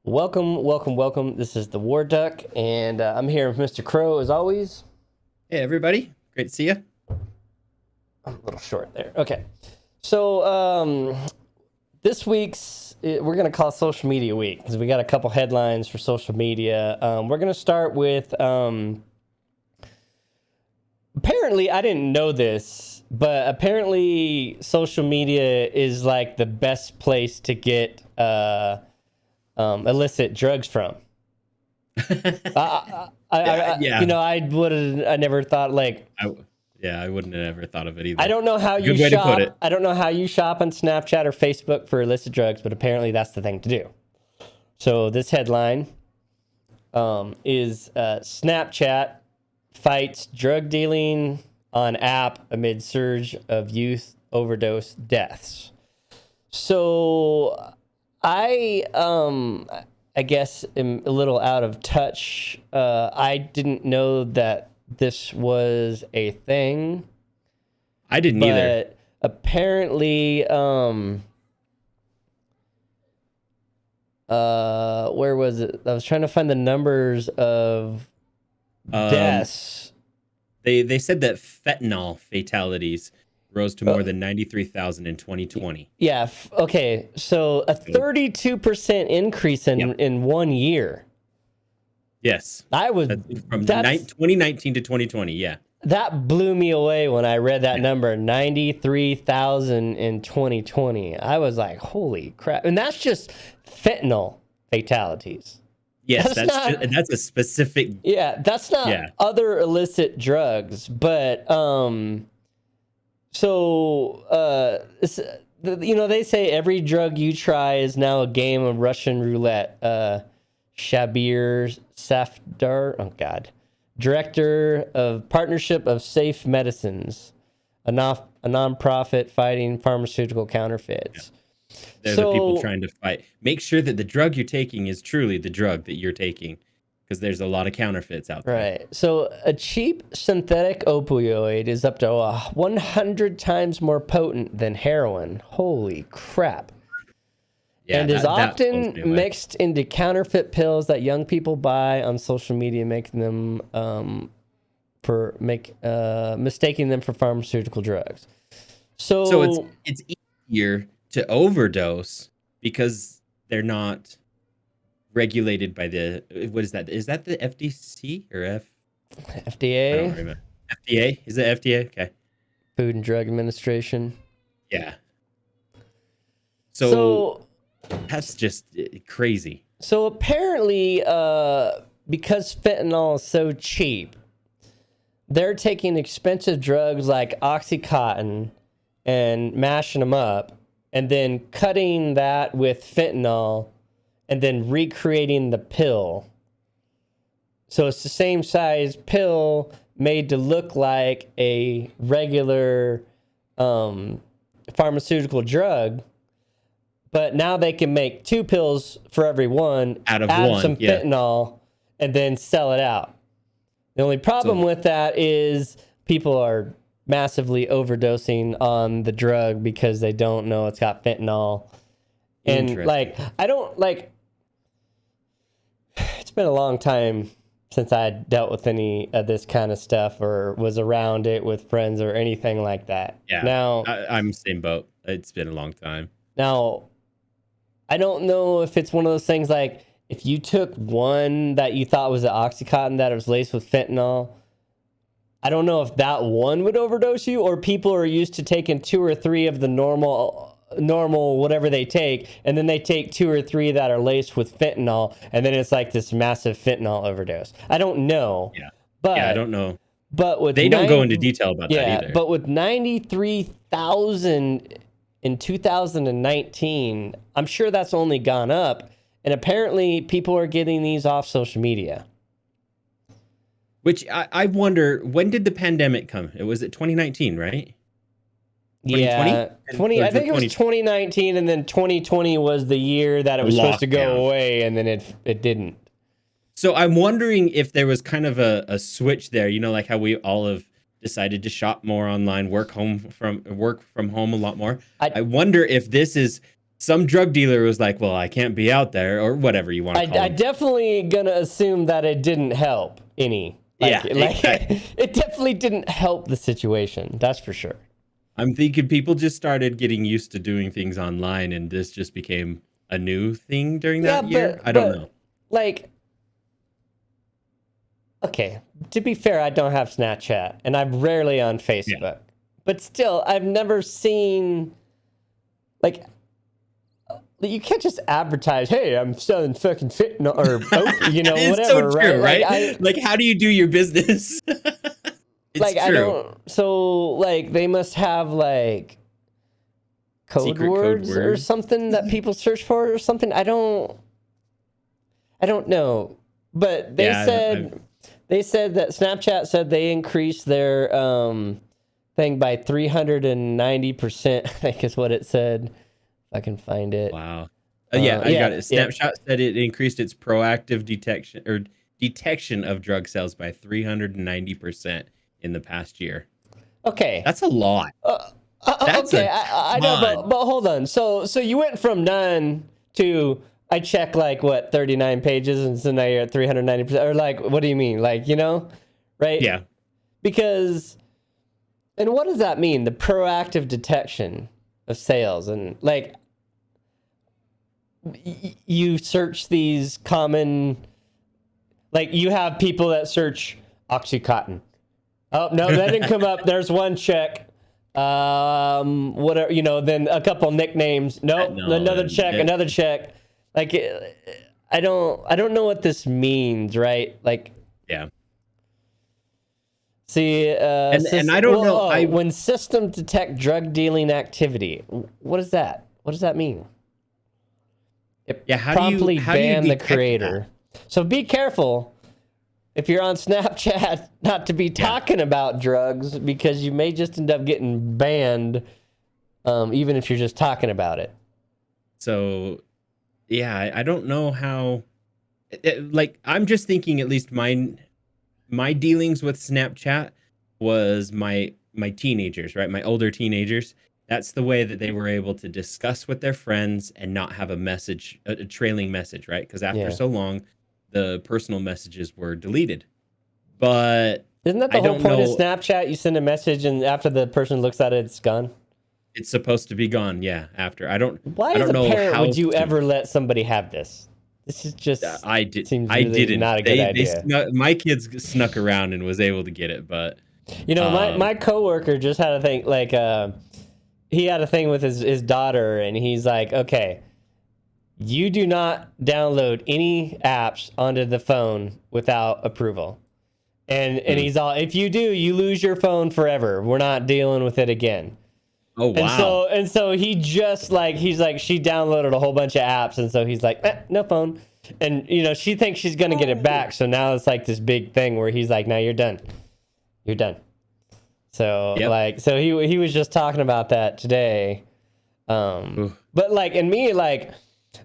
Welcome, welcome, welcome. This is the War Duck, and I'm here with Mr. Krow as always. Hey, everybody. Great to see you. I'm a little short there. Okay. So, this week's, we're going to call Social Media Week because we got a couple headlines for social media. We're going to start with, apparently, I didn't know this, but apparently social media is like the best place to get illicit drugs from. Yeah. I never thought like. I wouldn't have ever thought of it either. I don't know how you Good way to shop. put it. I don't know how you shop on Snapchat or Facebook for illicit drugs, but apparently that's the thing to do. So this headline is Snapchat fights drug dealing on app amid surge of youth overdose deaths. So I guess am a little out of touch. I didn't know that this was a thing. I didn't either. But apparently, where was it? I was trying to find the numbers of deaths. They said that fentanyl fatalities rose to more than 93,000 in 2020. Yeah. Okay. So a 32% increase in 1 year. Yes. That's from 2019 to 2020. Yeah. That blew me away when I read that number, 93,000 in 2020. I was like, holy crap. And that's just fentanyl fatalities. Yes, that's a specific. Yeah, that's not other illicit drugs. But, they say every drug you try is now a game of Russian roulette. Shabir Safdar, oh God, director of Partnership of Safe Medicines, a nonprofit fighting pharmaceutical counterfeits. Yeah. They're the people trying to fight. Make sure that the drug you're taking is truly the drug that you're taking, because there's a lot of counterfeits out there. Right. So a cheap synthetic opioid is up to 100 times more potent than heroin. Holy crap. Yeah, and is often mixed into counterfeit pills that young people buy on social media, making them mistaking them for pharmaceutical drugs. So it's easier to overdose because they're not regulated by the, what is that? Is that the FDC or FDA? I don't remember. FDA? Is it FDA? Okay. Food and Drug Administration. Yeah. So that's just crazy. So apparently, because fentanyl is so cheap, they're taking expensive drugs like Oxycontin and mashing them up and then cutting that with fentanyl and then recreating the pill. So it's the same size pill made to look like a regular pharmaceutical drug. But now they can make 2 pills for every one, add some fentanyl, and then sell it out. The only problem with that is people are massively overdosing on the drug because they don't know it's got fentanyl. And it's been a long time since I dealt with any of this kind of stuff or was around it with friends or anything like that. Yeah. Now I'm same boat. It's been a long time. Now, I don't know if it's one of those things like if you took one that you thought was an Oxycontin that was laced with fentanyl, I don't know if that one would overdose you, or people are used to taking 2 or 3 of the normal whatever they take, and then they take 2 or 3 that are laced with fentanyl, and then it's like this massive fentanyl overdose. I don't know. Yeah. But I don't know. But they don't go into detail about that either. But with 93,000 in 2019, I'm sure that's only gone up. And apparently people are getting these off social media. Which I wonder, when did the pandemic come? It was 2019, right? 2020? Yeah, I think it was 2019, and then 2020 was the year that it was supposed to go away, and then it didn't. So I'm wondering if there was kind of a switch there, like how we all have decided to shop more online, work from home a lot more. I wonder if this is some drug dealer was like, well, I can't be out there, or whatever you want to call I it. definitely gonna assume that it didn't help any. It definitely didn't help the situation. That's for sure. I'm thinking people just started getting used to doing things online, and this just became a new thing during that year. I don't know. Like, okay, to be fair, I don't have Snapchat, and I'm rarely on Facebook. Yeah. But still, I've never seen, like, you can't just advertise, hey, I'm selling fucking fentanyl, or whatever, so true, right? Like, how do you do your business? It's true. I don't, so, like, they must have, like, code words or something that people search for or something. I don't know. But they said that Snapchat said they increased their thing by 390%, I think is what it said. If I can find it. Wow. I got it. Snapchat said it increased its proactive detection of drug sales by 390% in the past year. Okay. That's a lot. Okay, I know, but hold on. So you went from none to I check like what 39 pages, and so now you're at 390%. Or like, what do you mean? Like, right? Yeah. Because, and what does that mean? The proactive detection of sales, and like, you search these common, like you have people that search Oxycontin. Oh no, that didn't come up. There's one check. Whatever, then a couple nicknames. Nope, another check. Like, I don't know what this means, right? Like, yeah. See, and I don't know. When systems detect drug dealing activity, what is that? What does that mean? How promptly do you ban the creator. That? So be careful if you're on Snapchat not to be talking about drugs, because you may just end up getting banned, even if you're just talking about it. So, I don't know how. Like, I'm just thinking, at least my dealings with Snapchat was my teenagers, right? My older teenagers. That's the way that they were able to discuss with their friends and not have a trailing message, right? Because after so long, the personal messages were deleted. But isn't that the whole point of Snapchat? You send a message, and after the person looks at it, it's gone. It's supposed to be gone, after. Why, as a parent, would you ever let somebody have this? This is just. I did. Seems I really didn't. Not a good idea. My kids snuck around and was able to get it, but my coworker just had a thing like he had a thing with his daughter, and he's like, okay, you do not download any apps onto the phone without approval. And he's all, if you do, you lose your phone forever. We're not dealing with it again. Oh, wow. And so he just he's like, she downloaded a whole bunch of apps, and so he's like, no phone. And she thinks she's gonna get it back. So now it's like this big thing where he's like, no, you're done. You're done. So so he was just talking about that today. But and me,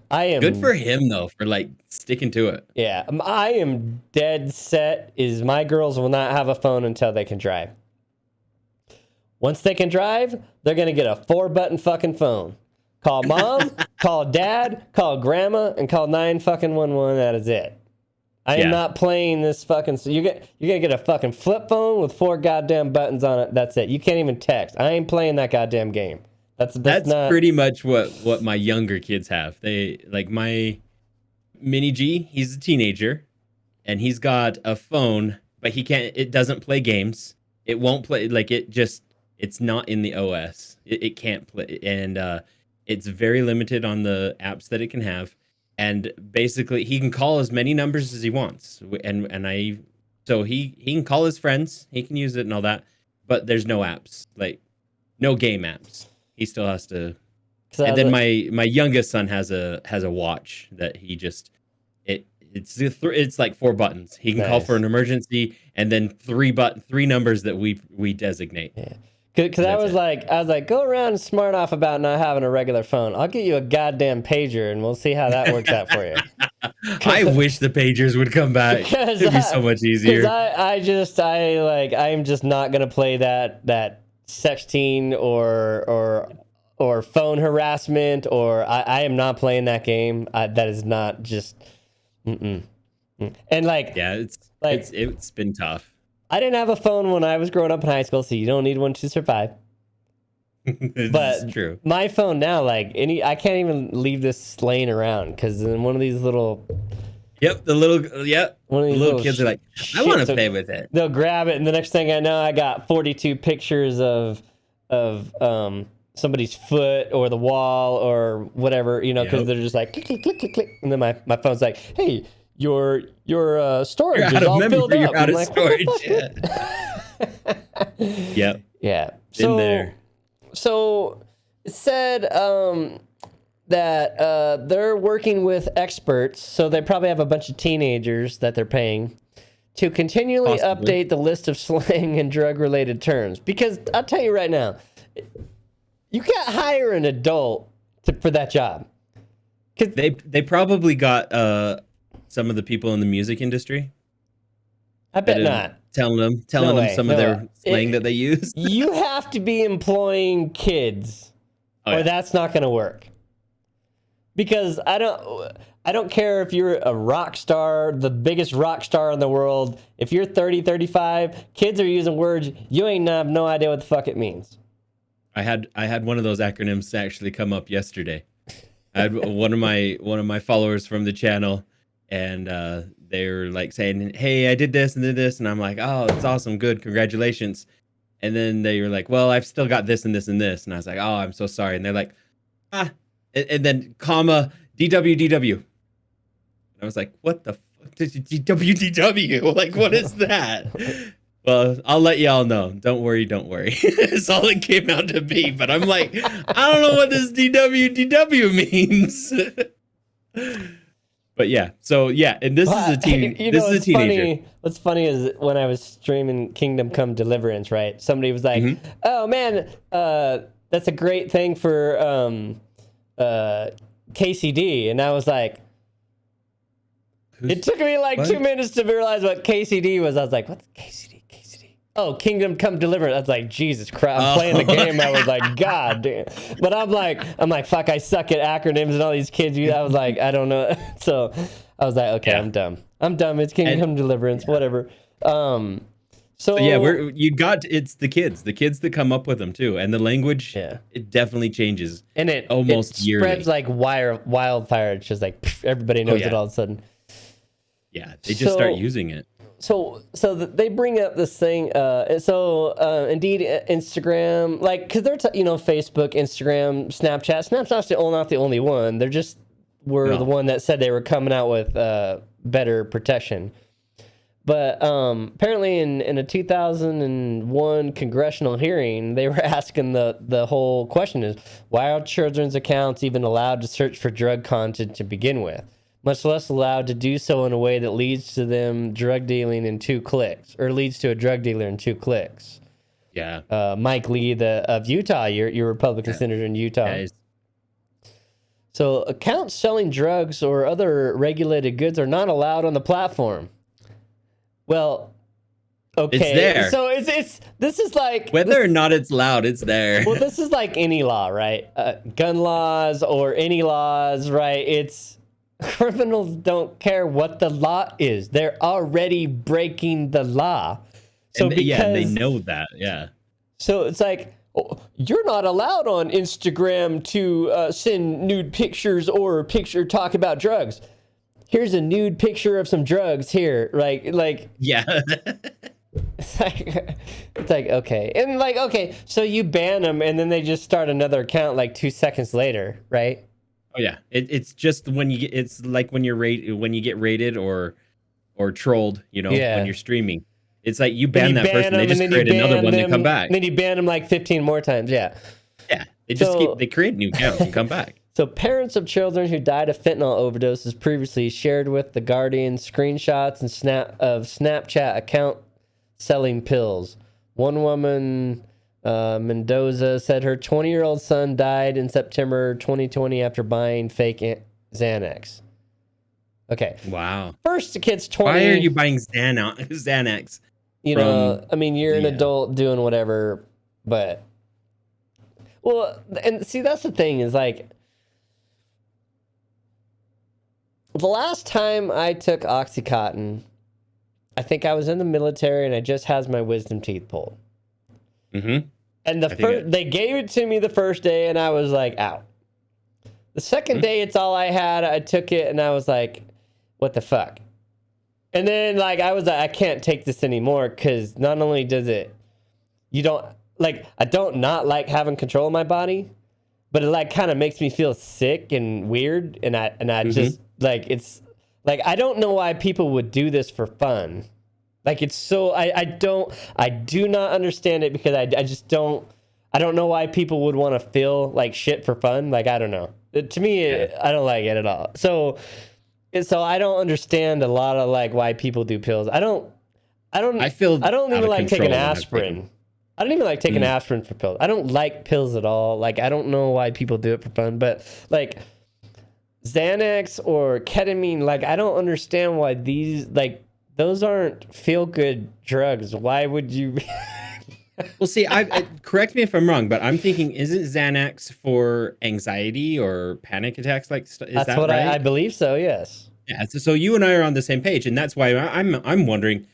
I am good for him though, for sticking to it. Yeah, I am dead set. Is my girls will not have a phone until they can drive. Once they can drive, they're gonna get a 4-button fucking phone. Call mom, call dad, call grandma, and call 911. That is it. I am not playing this fucking. So you're gonna get a fucking flip phone with 4 goddamn buttons on it. That's it. You can't even text. I ain't playing that goddamn game. That's not pretty much what my younger kids have. They my mini G. He's a teenager, and he's got a phone, but he can't. It doesn't play games. It won't play. It's not in the OS. It can't play, and it's very limited on the apps that it can have. And basically, he can call as many numbers as he wants, so he can call his friends, he can use it and all that, but there's no apps, no game apps. He still has to. And then my youngest son has a watch that he just it's like 4 buttons. He can call for an emergency, and then 3 numbers that we designate. Yeah. Because I was like, go around and smart off about not having a regular phone. I'll get you a goddamn pager, and we'll see how that works out for you. I wish the pagers would come back. It'd be so much easier. Because I'm just not gonna play that sexting or or phone harassment, or I am not playing that game. That is not just. Mm-mm. And like, Yeah, it's been tough. I didn't have a phone when I was growing up in high school, so you don't need one to survive. It's true. My phone now, like I can't even leave this laying around because in one of these little. Yep, the little kids are like, I want to play with it. They'll grab it, and the next thing I know, I got 42 pictures of somebody's foot or the wall or whatever, because they're just like click, click, click, click, click, and then my phone's like, hey, your storage is all filled up. You're out of like, storage. Yep. Yeah. Been there. So it said that they're working with experts, so they probably have a bunch of teenagers that they're paying to continually update the list of slang and drug-related terms. Because I'll tell you right now, you can't hire an adult for that job. They probably got some of the people in the music industry. I bet not. Telling them some of their slang that they use. You have to be employing kids, or that's not going to work. Because I don't care if you're a rock star, the biggest rock star in the world. If you're 30, 35, kids are using words you ain't have no idea what the fuck it means. I had one of those acronyms actually come up yesterday. I had one of my followers from the channel, and they were like saying, "Hey, I did this and did this," and I'm like, "Oh, that's awesome, good, congratulations." And then they were like, "Well, I've still got this and this and this," and I was like, "Oh, I'm so sorry." And they're like, and then comma DWDW. I was like, what the fuck is DWDW? Like, what is that? Well, I'll let y'all know. Don't worry. It's all it came out to be. But I'm like, I don't know what this DWDW means. But yeah, so yeah, and this is a teen. This is a teenager. Funny, what's funny is when I was streaming Kingdom Come Deliverance, right? Somebody was like, "Oh man, that's a great thing for KCD," and I was like, it took me like 2 minutes to realize what KCD was. I was like, what's KCD? Oh, Kingdom Come Deliverance. I was like, Jesus Christ. I'm playing the game. I was like, God damn. But I'm like, fuck, I suck at acronyms and all these kids. I was like, I don't know. So I was like, okay, yeah. I'm dumb. It's Kingdom Come Deliverance, whatever. So yeah, it's the kids that come up with them too. And the language, it definitely changes. And it almost yearly. Spreads like wildfire. It's just like, everybody knows it all of a sudden. Yeah, they just start using it. So they bring up this thing. Indeed, Instagram, like, because they're Facebook, Instagram, Snapchat. Snapchat's not the only one. They're just the one that said they were coming out with better protection. But apparently, in a 2001 congressional hearing, they were asking the whole question is, why are children's accounts even allowed to search for drug content to begin with? Much less allowed to do so in a way that leads to them drug dealing in 2 clicks, or leads to a drug dealer in 2 clicks. Yeah. Mike Lee of Utah, your Republican senator in Utah. Yeah, so accounts selling drugs or other regulated goods are not allowed on the platform. Well, okay. It's there. So this is like whether or not it's loud, it's there. Well, this is like any law, right? Gun laws or any laws, right? It's criminals don't care what the law is. They're already breaking the law. So they know that. Yeah. So it's like, you're not allowed on Instagram to send nude pictures or talk about drugs. Here's a nude picture of some drugs here. Like yeah. It's like okay. And like, okay, so you ban them and then they just start another account like 2 seconds later, right? Oh yeah, it's just it's like when you get raided or trolled, when you're streaming. It's like you ban that person, they just create another one, they come back. And then you ban them like 15 more times, yeah. Yeah, they create new accounts and come back. So parents of children who died of fentanyl overdoses previously shared with The Guardian screenshots and Snapchat account selling pills. One woman, Mendoza, said her 20-year-old son died in September 2020 after buying fake Xanax. Okay. Wow. First, the kid's 20. Why are you buying Xanax? You're an adult doing whatever, but Well, and see, that's the thing is like, the last time I took Oxycontin, I think I was in the military and I just had my wisdom teeth pulled. Mm-hmm. And they gave it to me the first day and I was like, out. The second day, it's all I had. I took it and I was like, what the fuck? And then like, I can't take this anymore because not only does it, I don't not like having control of my body, but it like kind of makes me feel sick and weird. And I just like, it's like, I don't know why people would do this for fun. Like it's so, I do not understand it because I don't know why people would want to feel like shit for fun. Like, I don't know. To me, I don't like it at all. So I don't understand a lot of like why people do pills. I don't even like taking aspirin. I don't even like taking aspirin for pills. I don't like pills at all. Like, I don't know why people do it for fun, but like Xanax or ketamine, like, I don't understand why those aren't feel good drugs. Why would you? Well, see, I correct me if I'm wrong, but I'm thinking, isn't Xanax for anxiety or panic attacks? Like, is that's that what right? I believe so. Yes. Yeah. So you and I are on the same page, and that's why I'm wondering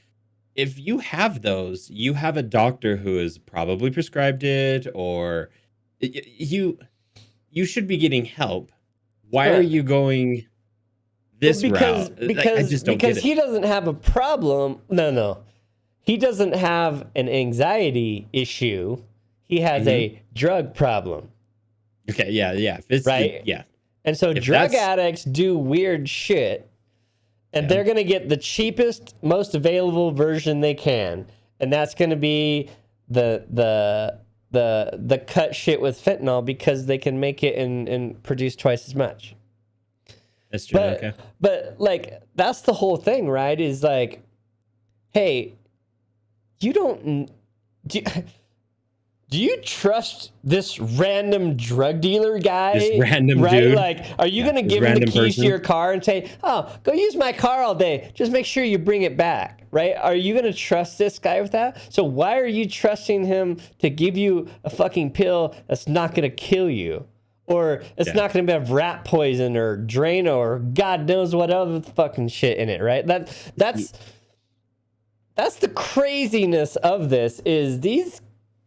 if you have those. You have a doctor who has probably prescribed it, or you should be getting help. Why are you going this route? I just don't get it. He doesn't have a problem. No. He doesn't have an anxiety issue. He has a drug problem. Okay, yeah. Right? Yeah. And so drug addicts do weird shit, and they're going to get the cheapest, most available version they can. And that's going to be the cut shit with fentanyl because they can make it and produce twice as much. That's true, okay. But like, that's the whole thing, right? Is like, hey, do you trust this random drug dealer guy? This random right? dude. Like, are you going to give him the keys to your car and say, oh, go use my car all day. Just make sure you bring it back, right? Are you going to trust this guy with that? So why are you trusting him to give you a fucking pill that's not going to kill you? Or it's not going to have rat poison or Drano or God knows what other fucking shit in it, right? That's the craziness of this is these.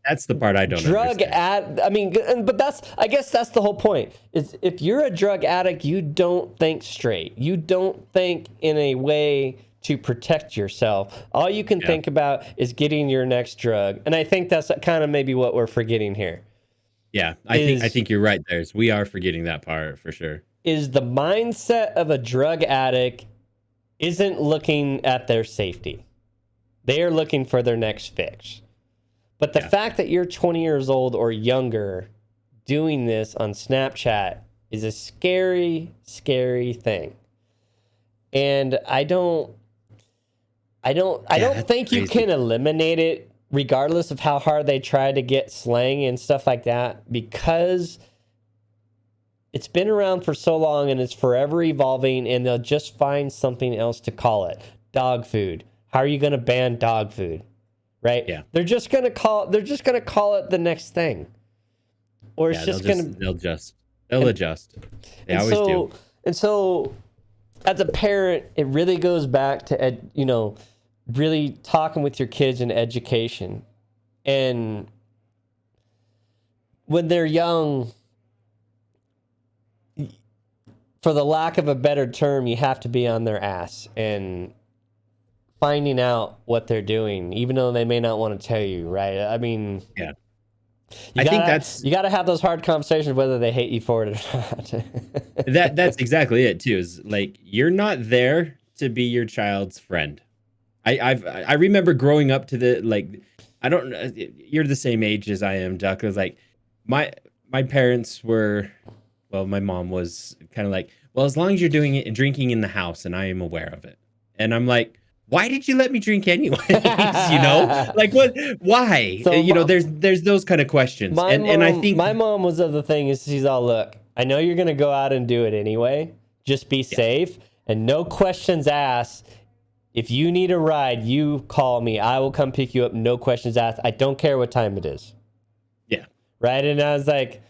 That's the part I don't understand. I guess that's the whole point. Is if you're a drug addict, you don't think straight. You don't think in a way to protect yourself. All you can think about is getting your next drug. And I think that's kind of maybe what we're forgetting here. Yeah, I think you're right there. We are forgetting that part for sure. Is the mindset of a drug addict isn't looking at their safety. They are looking for their next fix. But the fact that you're 20 years old or younger doing this on Snapchat is a scary, scary thing. And I don't think crazy. you can eliminate it regardless of how hard they try to get slang and stuff like that, because it's been around for so long and it's forever evolving, and they'll just find something else to call it. Dog food. How are you going to ban dog food? Right? Yeah. They're just going to call it the next thing. Or it's they'll adjust. They always do. And so as a parent, it really goes back to really talking with your kids in education. And when they're young, for the lack of a better term, you have to be on their ass and finding out what they're doing, even though they may not want to tell you, right? I mean, you got to have those hard conversations, whether they hate you for it or not. That's exactly it too. Is like, you're not there to be your child's friend. I remember growing up to you're the same age as I am, Duck. It was like my parents were, well, my mom was kind of like, well, as long as you're doing it and drinking in the house and I am aware of it. And I'm like, why did you let me drink anyways? Like, what? Why? So there's those kind of questions. And I think my mom was of the thing is, she's all, look, I know you're gonna go out and do it anyway. Just be safe and no questions asked. If you need a ride, you call me. I will come pick you up. No questions asked. I don't care what time it is. Yeah. right? And I was like,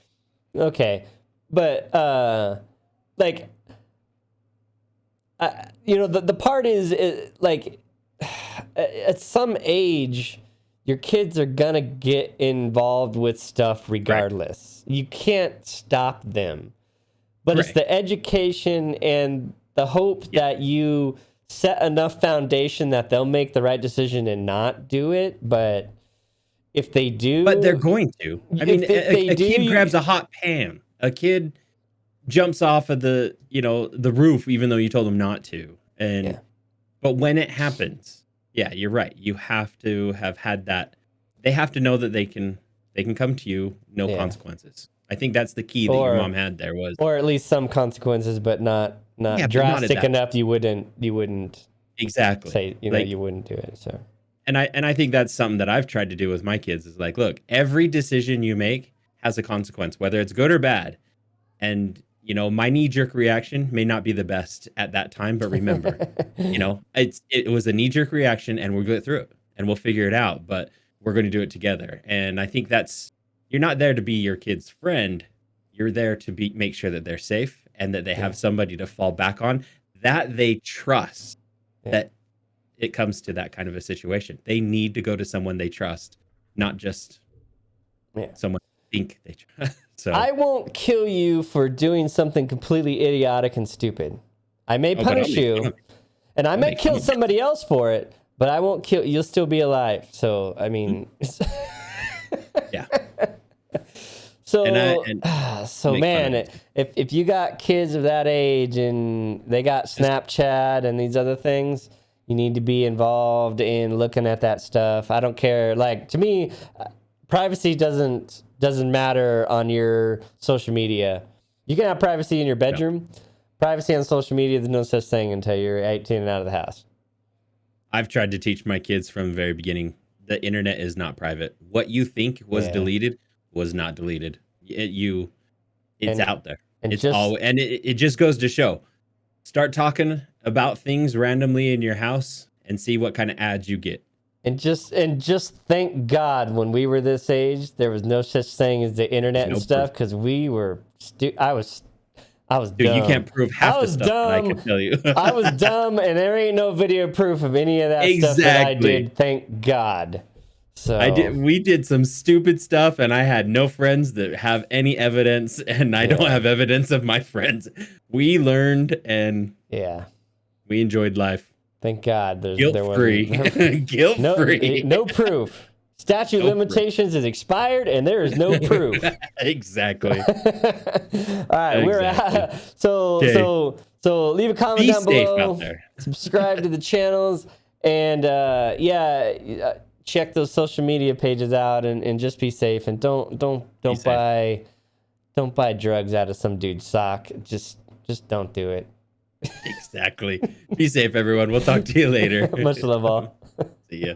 okay, but like, the part is like, at some age, your kids are gonna get involved with stuff regardless. You can't stop them, but it's the education and the hope that you set enough foundation that they'll make the right decision and not do it. But if they do, But they're going to. I mean, a kid grabs a hot pan. A kid jumps off of the roof, even though you told them not to. And but when it happens, yeah, you're right. You have to have had that. They have to know that they can come to you, no consequences. I think that's the key that your mom had there was, or at least some consequences, but not drastic enough. You wouldn't exactly say you wouldn't do it. So, and I think that's something that I've tried to do with my kids is like, look, every decision you make has a consequence, whether it's good or bad. And my knee-jerk reaction may not be the best at that time, but remember, it was a knee-jerk reaction, and we'll get through it, and we'll figure it out. But we're going to do it together. And I think you're not there to be your kid's friend. You're there to make sure that they're safe and that they have somebody to fall back on, that they trust that it comes to that kind of a situation. They need to go to someone they trust, not just someone they think they trust. So I won't kill you for doing something completely idiotic and stupid. I may punish you, and I may kill somebody else for it, but I won't kill you. You'll still be alive. So, I mean... yeah. So, man, if you got kids of that age and they got Snapchat and these other things, you need to be involved in looking at that stuff. I don't care. Like, to me, privacy doesn't matter on your social media. You can have privacy in your bedroom. Yeah. Privacy on social media, there's no such thing until you're 18 and out of the house. I've tried to teach my kids from the very beginning, the internet is not private. What you think was deleted was not deleted. It's out there. And it just goes to show. Start talking about things randomly in your house and see what kind of ads you get. And just thank God when we were this age, there was no such thing as the internet and stuff, because we were I was Dude, dumb. You can't prove half the stuff that I can tell you. I was dumb, and there ain't no video proof of any of that stuff that I did. Thank God. So we did some stupid stuff, and I had no friends that have any evidence, and I don't have evidence of my friends. We learned, and we enjoyed life. Thank God. Guilt-free. Guilt-free. No proof. Statute of limitations is expired, and there is no proof. Exactly. All right, so leave a comment down below. Subscribe to the channels, and check those social media pages out, and just be safe, and don't buy drugs out of some dude's sock. Just don't do it. Exactly. Be safe, everyone. We'll talk to you later. Much love, all. See ya.